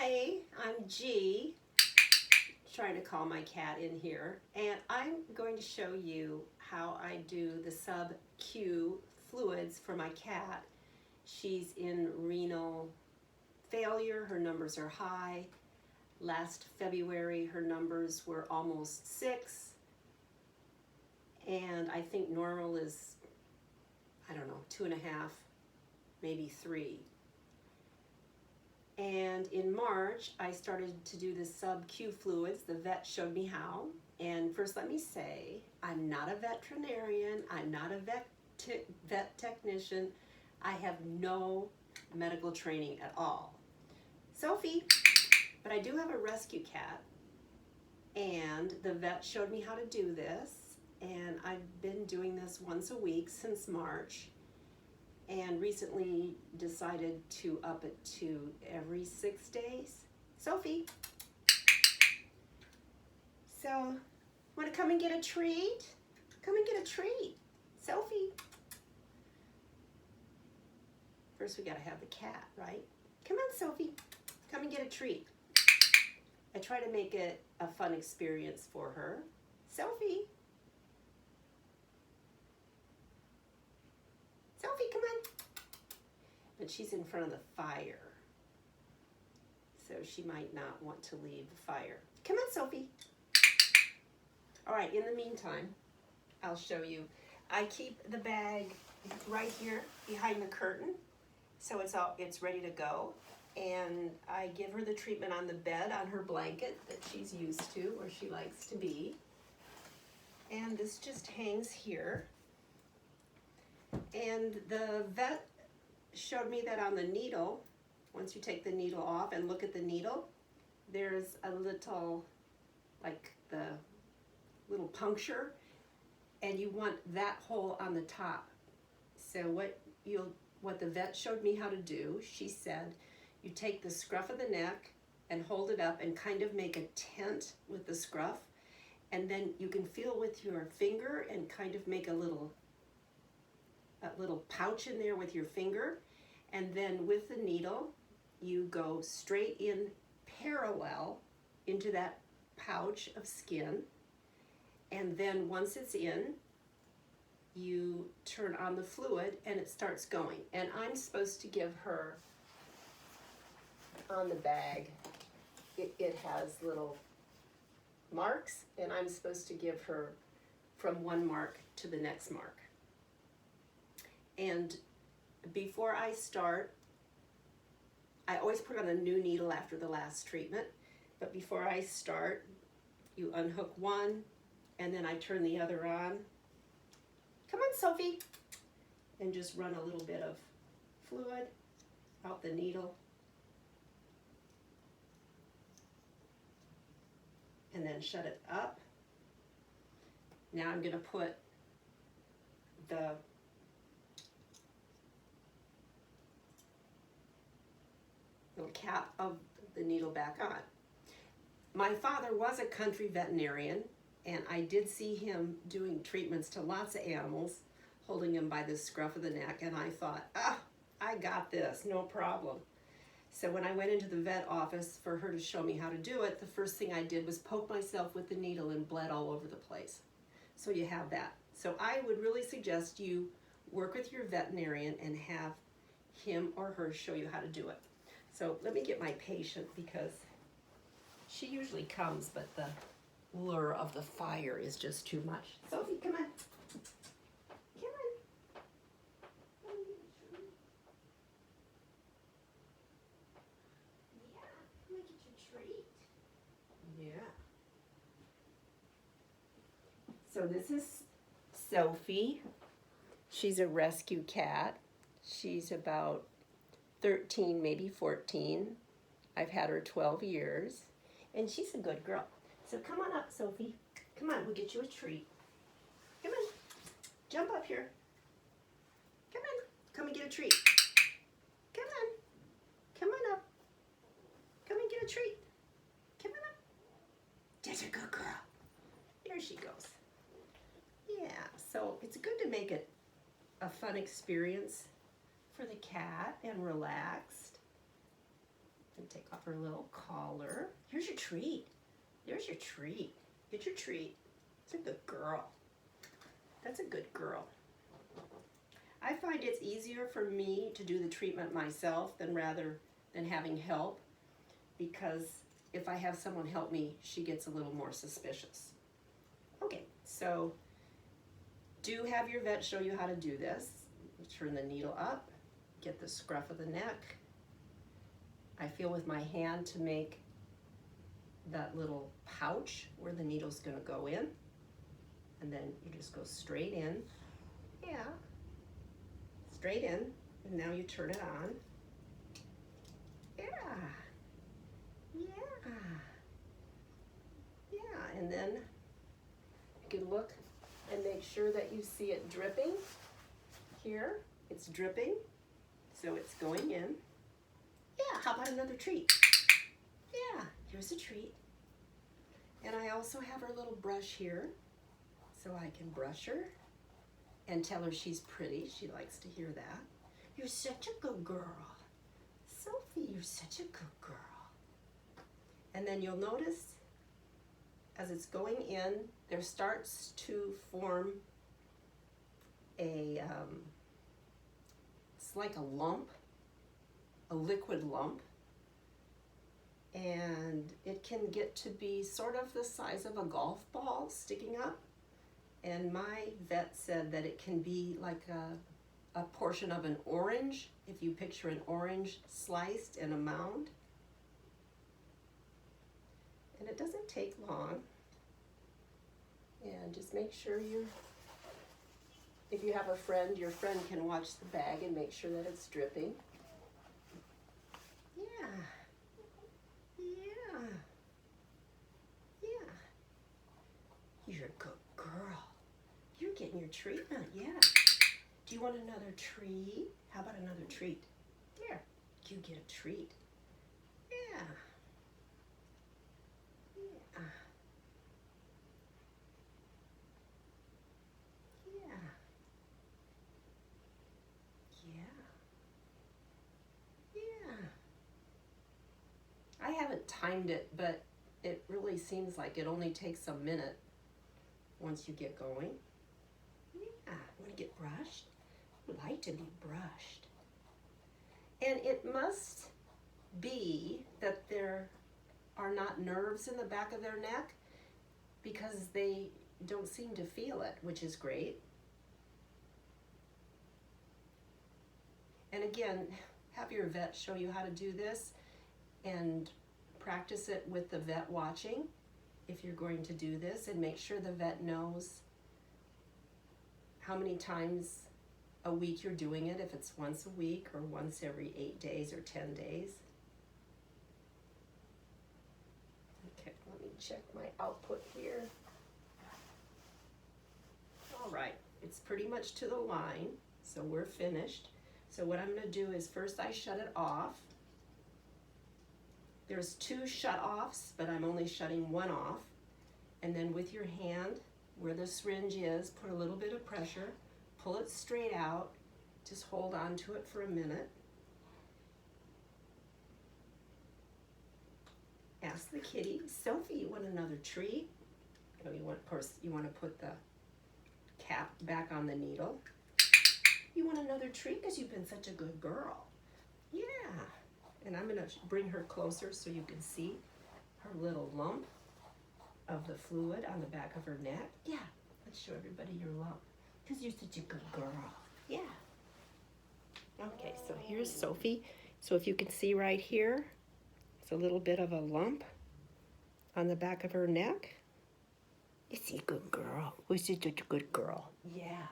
Hi, I'm G, trying to call my cat in here, and I'm going to show you how I do the sub-Q fluids for my cat. She's in renal failure, her numbers are high. Last February her numbers were almost 6, and I think normal is, I don't know, 2.5, maybe 3. And in March, I started to do the sub-Q fluids. The vet showed me how. And first let me say, I'm not a veterinarian. I'm not a vet technician. I have no medical training at all. Sophie, but I do have a rescue cat. And the vet showed me how to do this. And I've been doing this once a week since March. And recently decided to up it to every 6 days. Sophie, so want to come and get a treat? Come and get a treat, Sophie. First we gotta have the cat, right? Come on, Sophie, come and get a treat. I try to make it a fun experience for her. Sophie. Sophie, come on. But she's in front of the fire, so she might not want to leave the fire. Come on, Sophie. All right, in the meantime, I'll show you. I keep the bag right here behind the curtain, so it's ready to go. And I give her the treatment on the bed, on her blanket that she's used to, where she likes to be. And this just hangs here. And the vet showed me that on the needle, once you take the needle off and look at the needle, there's a little, like the little puncture, and you want that hole on the top. So what the vet showed me how to do, she said, you take the scruff of the neck and hold it up and kind of make a tent with the scruff, and then you can feel with your finger and kind of make a little pouch in there with your finger, and then with the needle you go straight in parallel into that pouch of skin, and then once it's in, you turn on the fluid and it starts going. And I'm supposed to give her, on the bag it has little marks, and I'm supposed to give her from one mark to the next mark. And before I start, I always put on a new needle after the last treatment, but before I start, you unhook one, and then I turn the other on. Come on, Sophie. And just run a little bit of fluid out the needle. And then shut it up. Now I'm gonna put the little cap of the needle back on. My father was a country veterinarian, and I did see him doing treatments to lots of animals, holding them by the scruff of the neck, and I thought, I got this, no problem. So when I went into the vet office for her to show me how to do it, the first thing I did was poke myself with the needle and bled all over the place. So you have that. So I would really suggest you work with your veterinarian and have him or her show you how to do it. So let me get my patient, because she usually comes, but the lure of the fire is just too much. Sophie, come on. Come on. Yeah, come and get your treat. Yeah. So this is Sophie. She's a rescue cat. She's about 13, maybe 14. I've had her 12 years, and she's a good girl. So come on up, Sophie. Come on, we'll get you a treat. Come on, jump up here. Come on, come and get a treat. Come on, come on up. Come and get a treat. Come on up. That's a good girl. There she goes. Yeah, so it's good to make it a fun experience for the cat and relaxed. And Take off her little collar. Here's your treat. There's your treat. Get your treat. It's a good girl. That's a good girl. I find it's easier for me to do the treatment myself than rather than having help, because if I have someone help me, she gets a little more suspicious. Okay, so do have your vet show you how to do this. Turn the needle up, get the scruff of the neck. I feel with my hand to make that little pouch where the needle's gonna go in. And then you just go straight in. Yeah, straight in. And now you turn it on. Yeah, yeah, yeah. And then you can look and make sure that you see it dripping. Here, it's dripping, so it's going in. Yeah, how about another treat? Yeah, here's a treat. And I also have her little brush here, so I can brush her and tell her she's pretty. She likes to hear that. You're such a good girl. Sophie, you're such a good girl. And then you'll notice as it's going in, there starts to form a, it's like a lump, a liquid lump. And it can get to be sort of the size of a golf ball sticking up. And my vet said that it can be like a portion of an orange, if you picture an orange sliced in a mound. And it doesn't take long. And just make sure if you have a friend, your friend can watch the bag and make sure that it's dripping. Yeah. Yeah. Yeah. You're a good girl. You're getting your treatment, yeah. Do you want another treat? How about another treat? Here, you get a treat. Yeah. Yeah. Yeah. Yeah. Yeah. I haven't timed it, but it really seems like it only takes a minute once you get going. Yeah, want to get brushed? I would like to be brushed. And it must be that there are not nerves in the back of their neck, because they don't seem to feel it, which is great. And again, have your vet show you how to do this and practice it with the vet watching if you're going to do this, and make sure the vet knows how many times a week you're doing it, if it's once a week or once every 8 days or 10 days. Okay, let me check my output here. All right, it's pretty much to the line, so we're finished. So what I'm gonna do is first I shut it off. There's 2 shut-offs, but I'm only shutting one off. And then with your hand, where the syringe is, put a little bit of pressure, pull it straight out, just hold on to it for a minute. Ask the kitty, Sophie, you want another treat? Oh, of course, you want to put the cap back on the needle. You want another treat because you've been such a good girl. Yeah. And I'm going to bring her closer so you can see her little lump of the fluid on the back of her neck. Yeah, let's show everybody your lump, because you're such a good girl. Yeah. Okay, so here's Sophie. So if you can see right here, it's a little bit of a lump on the back of her neck. Is she a good girl? Was she such a good girl? Yeah,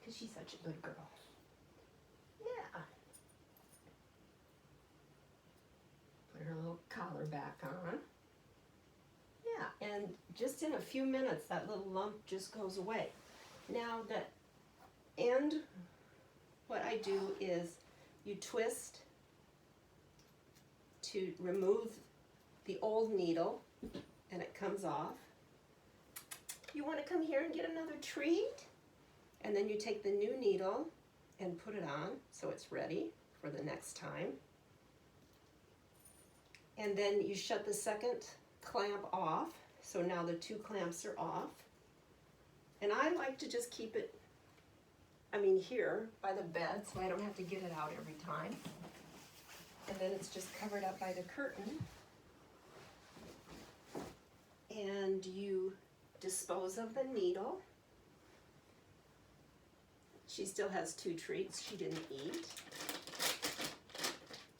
because she's such a good girl. Yeah. Put her little collar back on. Yeah, and just in a few minutes, that little lump just goes away. Now the end, what I do is you twist to remove the old needle, and it comes off. You want to come here and get another treat? And then you take the new needle and put it on so it's ready for the next time. And then you shut the second clamp off. So now the 2 clamps are off. And I like to just keep it, here by the bed so I don't have to get it out every time. And then it's just covered up by the curtain. And you dispose of the needle. She still has 2 treats she didn't eat.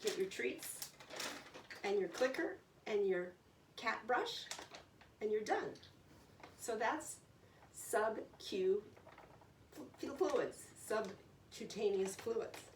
Get your treats and your clicker and your cat brush, and you're done. So that's subcutaneous fluids.